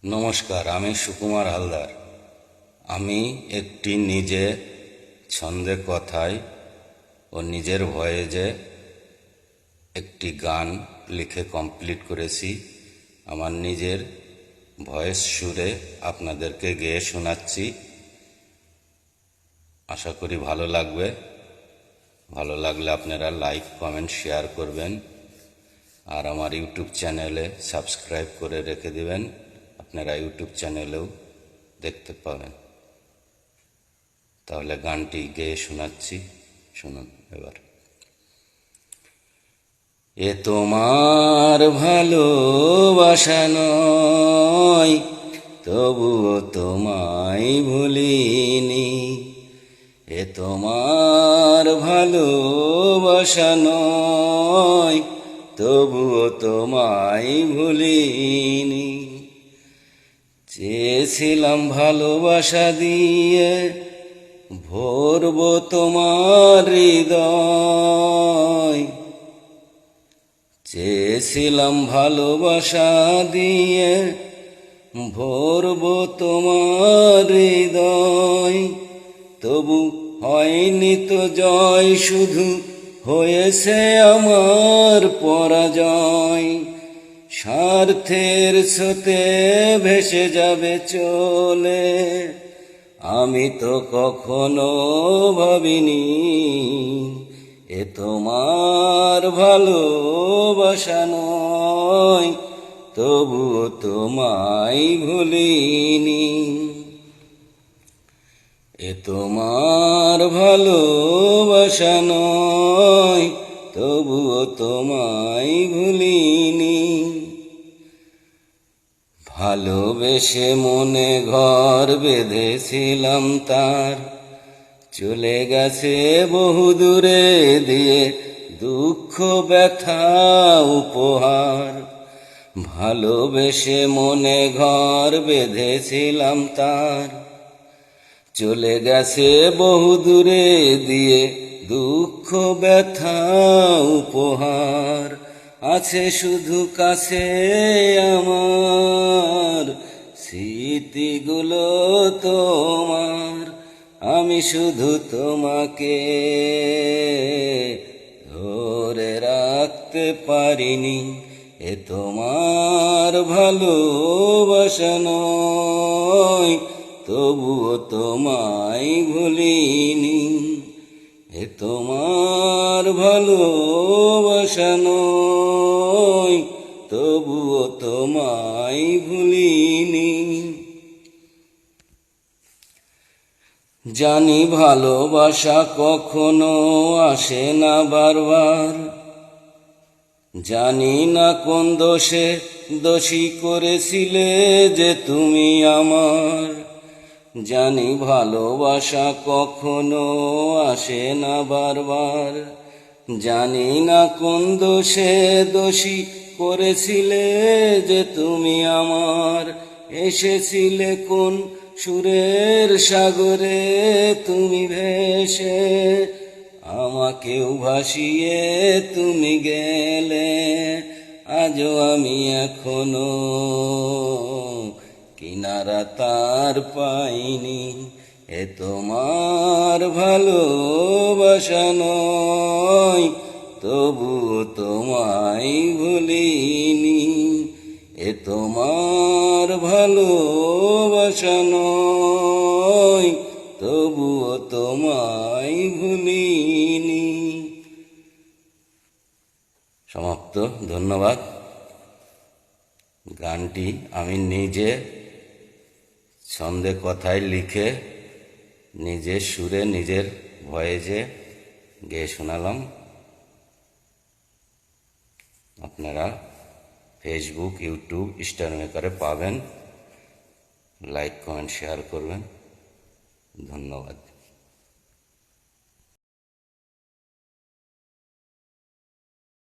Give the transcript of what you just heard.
নমস্কার, আমি সুকুমার হালদার। আমি একটি নিজে ছন্দে কথায় ও নিজের ভয়েসে একটি গান লিখে কমপ্লিট করেছি। আমার নিজের ভয়েস সুরে আপনাদেরকে গেয়ে শোনাচ্ছি। আশা করি ভালো লাগবে। ভালো লাগলে আপনারা লাইক, কমেন্ট, শেয়ার করবেন। আর আমার ইউটিউব চ্যানেলে সাবস্ক্রাইব করে রেখে দেবেন। আপনারা ইউটিউব চ্যানেলেও দেখতে পাবেন। তাহলে গানটি গেয়ে শোনাচ্ছি, শুনুন এবার। এ তোমার ভালোবাসা নয়, তবুও তোমায় ভুলিনি। এ তোমার ভালোবাসা নয়, তবুও তোমায় ভুলিনি। চেয়েছিলাম ভালোবাসা দিয়ে ভরব তোমার হৃদয়। চেয়েছিলাম ভালোবাসা দিয়ে ভরব তোমার হৃদয়। তবু হয়নি তো জয়, শুধু হয়েছে আমার পরাজয়। স্বার্থের স্রোতে ভেসে যাবে চলে, আমি তো কখনো ভাবিনি। এ তোমার ভালোবাসা নয়, তবুও তোমায় ভুলিনি। এ তোমার ভালোবাসা নয়, তবুও তোমায় ভুলিনি। ভালোবেসে মনে ঘর বেঁধেছিলাম তার, চলে গেছে বহুদূরে দিয়ে দুঃখ ব্যথা উপহার। ভালোবেসে মনে ঘর বেঁধেছিলাম তার, চলে গেছে বহুদূরে দিয়ে দুঃখ ব্যথা উপহার। আছে শুধু কাছে আমার স্মৃতিগুলো তোমার, আমি শুধু তোমাকে ধরে রাখতে পারিনি। এ তোমার ভালোবাসা নয়, তবুও তোমায় ভুলিনি। এ তোমার ভালোবাসা নয়, তবুও তোমায় ভুলিনি। জানি ভালোবাসা কখনো আসে না বারবার, জানি না কোন দোষে দোষী করেছিলে যে তুমি আমার। জানি ভালোবাসা কখনো আসে না বারবার, জানি না কোন দোষে দোষী করেছিলে যে তুমি আমার। এসেছিলে কোন সুরের সাগরে তুমি ভেসে, আমাকেও ভাসিয়ে তুমি গেলে। আজও আমি এখনো কিনারা তার পাইনি। এ তোমার ভালোবাসা নয়, তবুও তোমায় ভুলিনি। এ তোমার ভালোবাসা নয়, তবুও তোমায় ভুলিনি। সমাপ্ত। ধন্যবাদ। গানটি আমি নিজে ছন্দে কথায় লিখে নিজের সুরে নিজের ভয়েসে গেয়ে শোনালাম। আপনারা ফেসবুক, ইউটিউব, স্টার মেকারে পাবেন। লাইক, কমেন্ট, শেয়ার করবেন। ধন্যবাদ।